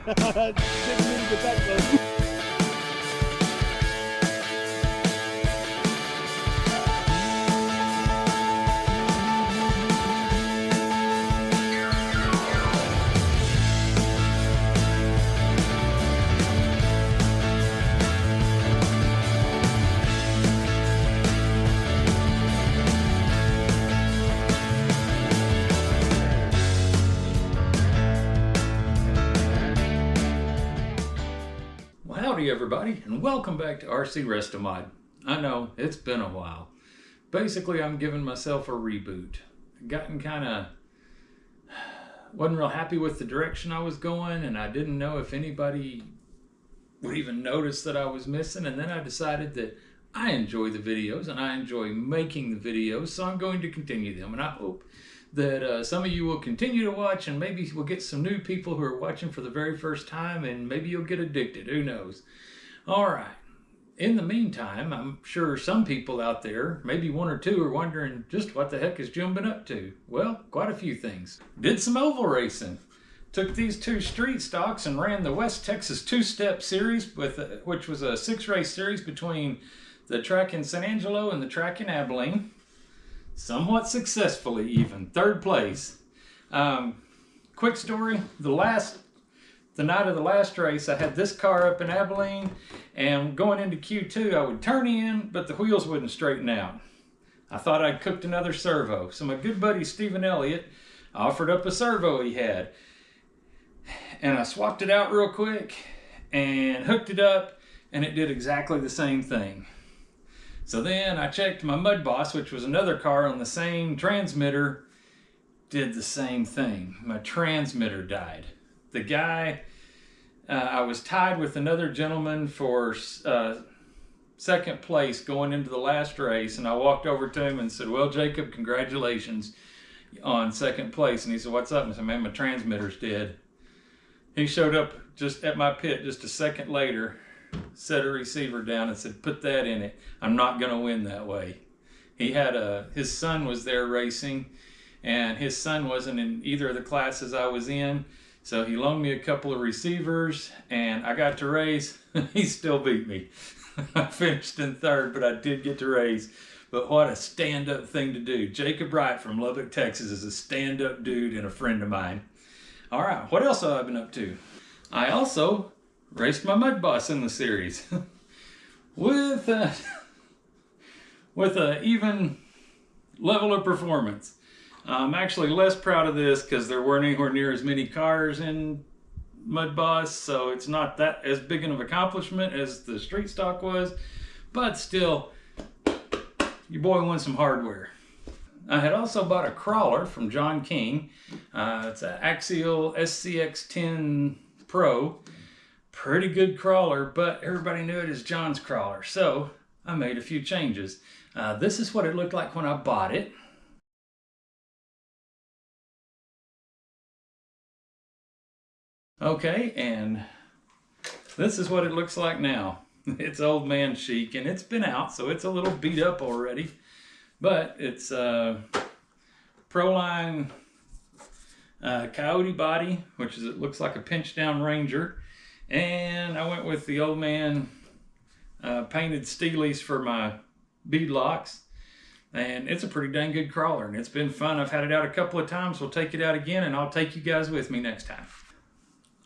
Didn't mean to get that close. Howdy everybody, and welcome back to RC Restomod. I know, it's been a while. Basically, I'm giving myself a reboot. Gotten wasn't real happy with the direction I was going, and I didn't know if anybody would even notice that I was missing, and then I decided that I enjoy the videos, and I enjoy making the videos, so I'm going to continue them, and I hope that some of you will continue to watch, and maybe we'll get some new people who are watching for the very first time, and maybe you'll get addicted, who knows. All right, in the meantime, I'm sure some people out there, maybe one or two, are wondering just what the heck is Jim been up to. Well, quite a few things. Did some oval racing. Took these two street stocks and ran the West Texas Two-Step Series, which was a 6-race series between the track in San Angelo and the track in Abilene. Somewhat successfully even, 3rd place. Quick story, the night of the last race, I had this car up in Abilene, and going into Q2, I would turn in, but the wheels wouldn't straighten out. I thought I'd cooked another servo, so my good buddy Stephen Elliott offered up a servo he had, and I swapped it out real quick and hooked it up, and it did exactly the same thing. So then I checked my Mud Boss, which was another car on the same transmitter, did the same thing. My transmitter died. The guy, I was tied with another gentleman for second place going into the last race, and I walked over to him and said, "Well, Jacob, congratulations on second place." And he said, "What's up?" And I said, "Man, my transmitter's dead." He showed up just at my pit just a second later, set a receiver down and said, "Put that in it. I'm not going to win that way." He had his son was there racing, and his son wasn't in either of the classes I was in, so he loaned me a couple of receivers, and I got to race. He still beat me. I finished in 3rd, but I did get to race. But what a stand-up thing to do. Jacob Wright from Lubbock, Texas is a stand-up dude and a friend of mine. All right, what else have I been up to? I also raced my Mud Boss in the series with a even level of performance. I'm actually less proud of this because there weren't anywhere near as many cars in Mud Boss, so it's not that as big of an accomplishment as the street stock was, but still, your boy won some hardware. I had also bought a crawler from John King. It's an Axial SCX10 Pro. Pretty good crawler, but everybody knew it as John's crawler, so I made a few changes. This is what it looked like when I bought it. Okay, and this is what it looks like now. It's old man chic, and it's been out, so it's a little beat up already, but it's Proline Coyote body, which is, it looks like a pinch down Ranger. And I went with the old man painted Steelies for my bead locks. And it's a pretty dang good crawler, and it's been fun. I've had it out a couple of times. We'll take it out again, and I'll take you guys with me next time.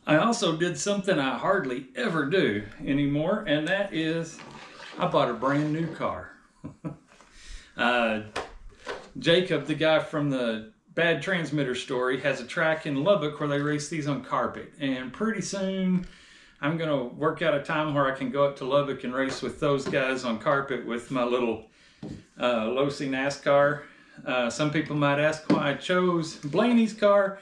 I also did something I hardly ever do anymore, and that is I bought a brand new car. Jacob, the guy from the Bad Transmitter Story, has a track in Lubbock where they race these on carpet, and pretty soon I'm going to work out a time where I can go up to Lubbock and race with those guys on carpet with my little Losi NASCAR. Some people might ask why I chose Blaney's car,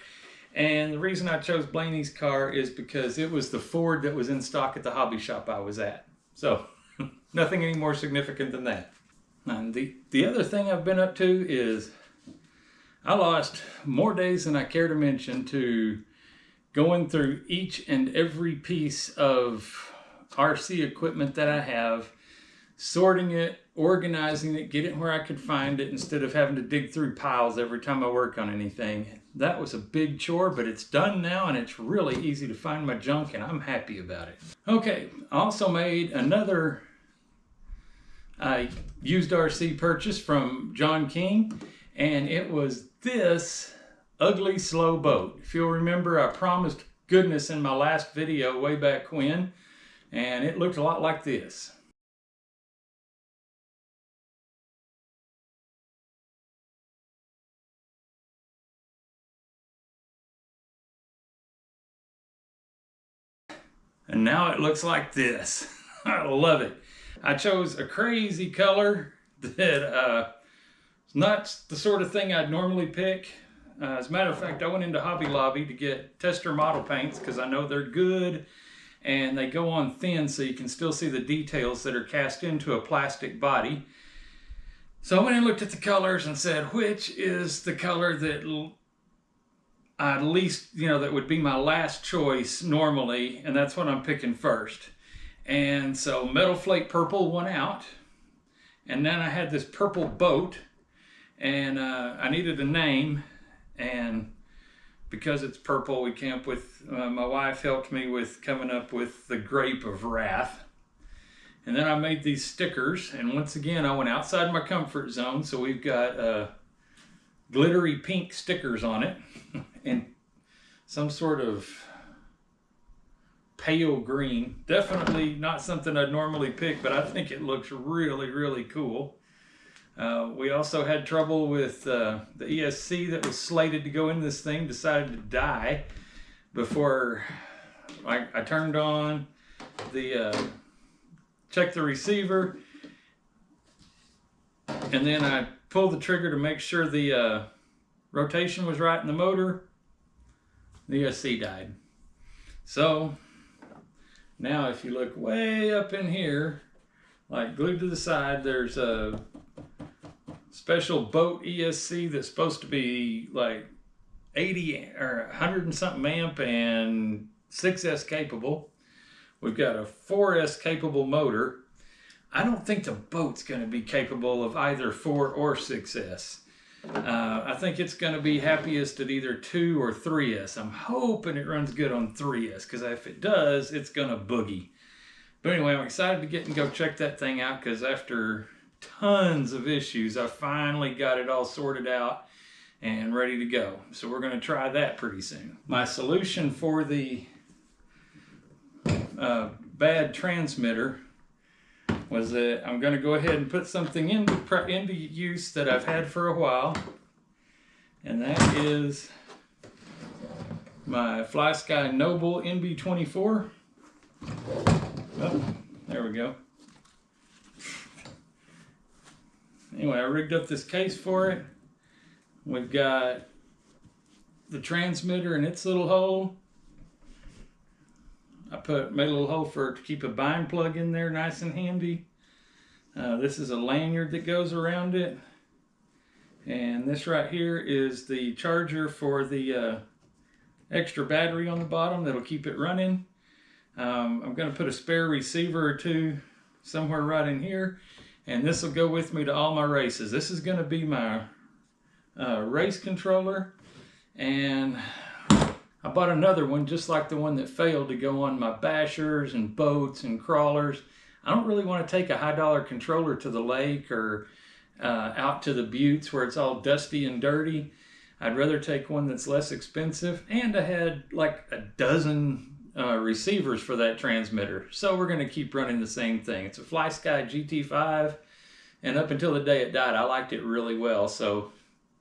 and the reason I chose Blaney's car is because it was the Ford that was in stock at the hobby shop I was at. So nothing any more significant than that. And the other thing I've been up to is I lost more days than I care to mention to going through each and every piece of RC equipment that I have, sorting it, organizing it, get it where I could find it instead of having to dig through piles every time I work on anything. That was a big chore, but it's done now and it's really easy to find my junk and I'm happy about it. Okay, I also made another used RC purchase from John King, and it was this ugly slow boat. If you'll remember, I promised goodness in my last video way back when, and it looked a lot like this. And now it looks like this. I love it. I chose a crazy color that is not the sort of thing I'd normally pick. As a matter of fact, I went into Hobby Lobby to get tester model paints because I know they're good and they go on thin so you can still see the details that are cast into a plastic body. So I went and looked at the colors and said, which is the color that at least, that would be my last choice normally, and that's what I'm picking first. And so Metal Flake Purple won out, and then I had this purple boat, and I needed a name, and because it's purple, we came up with, my wife helped me with coming up with the Grape of Wrath. And then I made these stickers, and once again, I went outside my comfort zone, so we've got glittery pink stickers on it, and some sort of pale green. Definitely not something I'd normally pick, but I think it looks really, really cool. We also had trouble with the ESC that was slated to go in this thing, decided to die before I turned on the, checked the receiver, and then I pulled the trigger to make sure the rotation was right in the motor. The ESC died. So now if you look way up in here, like glued to the side, there's a special boat ESC that's supposed to be like 80 or 100 and something amp and 6S capable. We've got a 4S capable motor. I don't think the boat's going to be capable of either 4 or 6S. I think it's going to be happiest at either 2 or 3S. I'm hoping it runs good on 3S, because if it does, it's going to boogie. But anyway, I'm excited to get and go check that thing out, because after tons of issues, I finally got it all sorted out and ready to go. So we're going to try that pretty soon. My solution for the bad transmitter was that I'm going to go ahead and put something into use that I've had for a while, and that is my FlySky Noble NB24. Oh, there we go. Anyway, I rigged up this case for it. We've got the transmitter in its little hole. I made a little hole to keep a bind plug in there, nice and handy. This is a lanyard that goes around it. And this right here is the charger for the extra battery on the bottom that'll keep it running. I'm going to put a spare receiver or two somewhere right in here. And this will go with me to all my races. This is going to be my race controller. And I bought another one just like the one that failed to go on my bashers and boats and crawlers. I don't really want to take a high-dollar controller to the lake or out to the buttes where it's all dusty and dirty. I'd rather take one that's less expensive. And I had like a dozen receivers for that transmitter. So we're going to keep running the same thing. It's a FlySky GT5. And up until the day it died, I liked it really well. So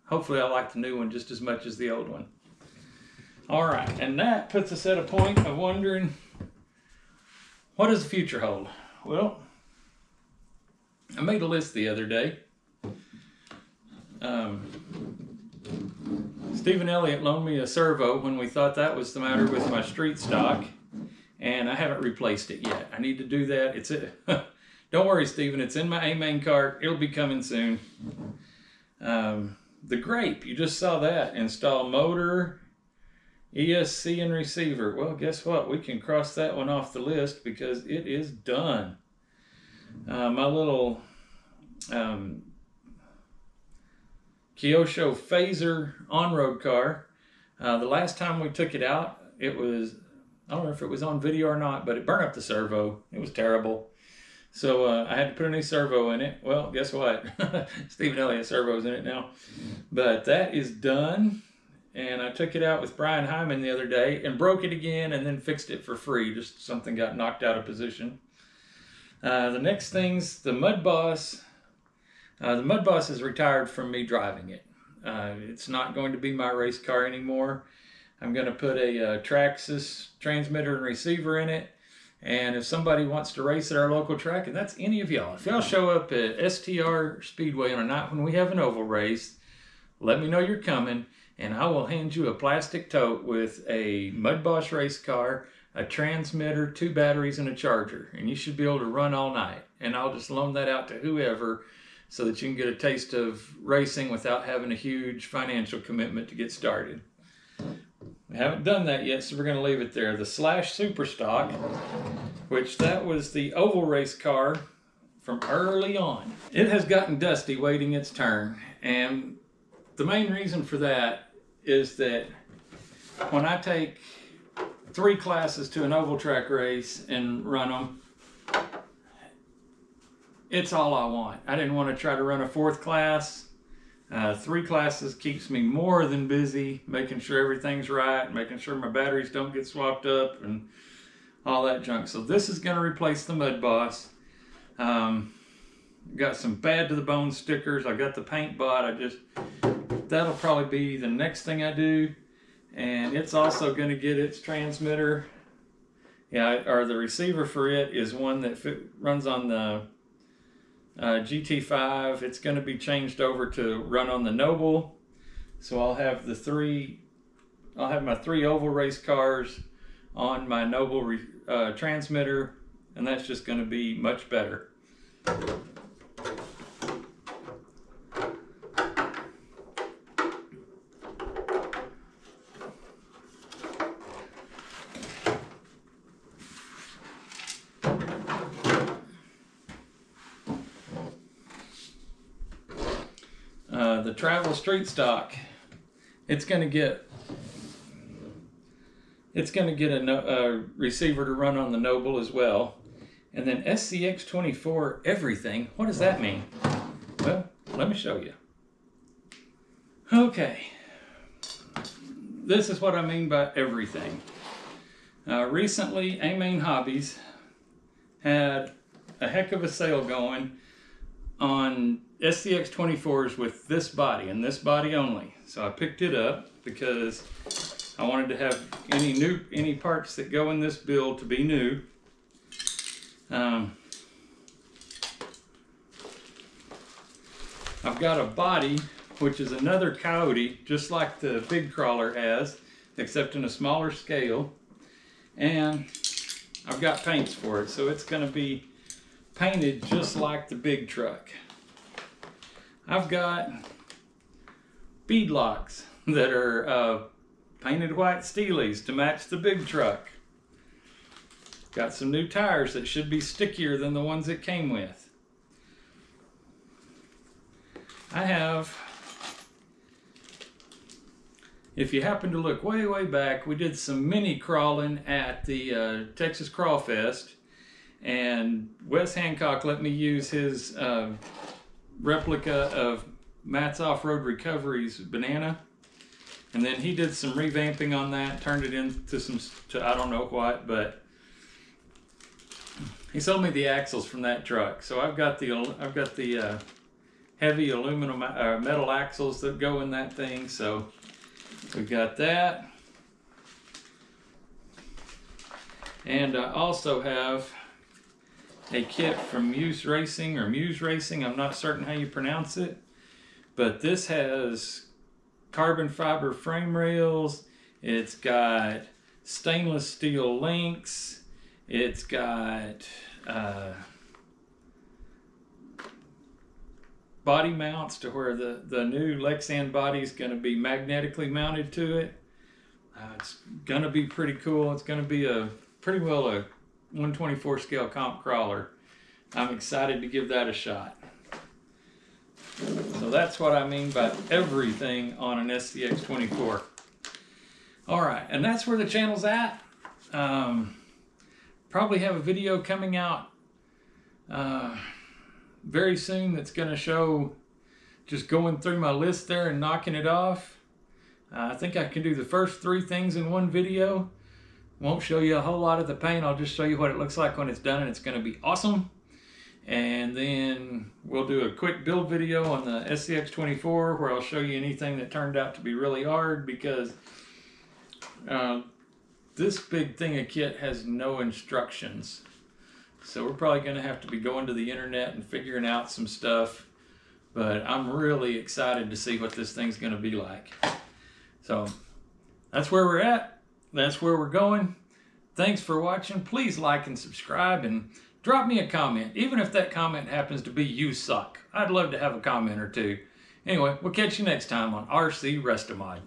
hopefully I like the new one just as much as the old one. All right, and that puts us at a point of wondering, what does the future hold? Well, I made a list the other day. Stephen Elliott loaned me a servo when we thought that was the matter with my street stock, and I haven't replaced it yet. I need to do that. Don't worry, Stephen, it's in my A-main cart. It'll be coming soon. The Grape, you just saw that. Install motor, ESC, and receiver. Well, guess what? We can cross that one off the list because it is done. My little Kyosho Phaser on-road car. The last time we took it out, it was, I don't know if it was on video or not, but it burned up the servo. It was terrible. So I had to put a new servo in it. Well, guess what? Stephen Elliott servo's in it now. But that is done. And I took it out with Brian Hyman the other day and broke it again and then fixed it for free. Just something got knocked out of position. The next thing's the Mud Boss. The Mud Boss is retired from me driving it. It's not going to be my race car anymore. I'm going to put a Traxxas transmitter and receiver in it. And if somebody wants to race at our local track, and that's any of y'all, if y'all show up at STR Speedway on a night when we have an oval race, let me know you're coming. And I will hand you a plastic tote with a Mud Boss race car, a transmitter, 2 batteries, and a charger. And you should be able to run all night. And I'll just loan that out to whoever so that you can get a taste of racing without having a huge financial commitment to get started. We haven't done that yet, so we're going to leave it there. The Slash Superstock, which that was the oval race car from early on. It has gotten dusty waiting its turn. And the main reason for that is that when I take 3 classes to an oval track race and run them, it's all I want. I didn't want to try to run a 4th class. 3 classes keeps me more than busy, making sure everything's right, making sure my batteries don't get swapped up and all that junk. So this is going to replace the Mud Boss. Got some bad to the bone stickers. I got the paint bought. That'll probably be the next thing I do. And it's also going to get its transmitter. Yeah, or the receiver for it is one that runs on the GT5. It's going to be changed over to run on the Noble. So I'll have my 3 oval race cars on my Noble transmitter, and that's just going to be much better. The Travel Street Stock, it's going to get a receiver to run on the Noble as well. And then SCX24 everything. What does that mean? Well, let me show you. Okay, this is what I mean by everything. Recently, A-Main Hobbies had a heck of a sale going on SCX24s with this body and this body only. So I picked it up because I wanted to have any parts that go in this build to be new. I've got a body, which is another Coyote, just like the Big Crawler has, except in a smaller scale. And I've got paints for it, so it's going to be painted just like the big truck. I've got beadlocks that are painted white Steelies to match the big truck. Got some new tires that should be stickier than the ones it came with. I have, if you happen to look way back, we did some mini crawling at the Texas Crawl Fest, and Wes Hancock let me use his replica of Matt's Off-Road Recovery's Banana, and then he did some revamping on that, turned it into I don't know what, but he sold me the axles from that truck. So I've got the heavy aluminum metal axles that go in that thing. So we've got that, and I also have a kit from Muse Racing, I'm not certain how you pronounce it, but this has carbon fiber frame rails, it's got stainless steel links, it's got body mounts to where the new Lexan body is going to be magnetically mounted to it. It's going to be pretty cool. It's going to be pretty well a 124 scale comp crawler. I'm excited to give that a shot. So that's what I mean by everything on an SCX24. All right, and that's where the channel's at. Probably have a video coming out very soon that's going to show just going through my list there and knocking it off. I think I can do the first 3 things in one video. Won't show you a whole lot of the paint. I'll just show you what it looks like when it's done, and it's going to be awesome. And then we'll do a quick build video on the SCX24 where I'll show you anything that turned out to be really hard, because this big thing of kit has no instructions. So we're probably going to have to be going to the internet and figuring out some stuff. But I'm really excited to see what this thing's going to be like. So that's where we're at. That's where we're going. Thanks for watching. Please like and subscribe, and drop me a comment. Even if that comment happens to be "you suck," I'd love to have a comment or two. Anyway, we'll catch you next time on RC Restomod.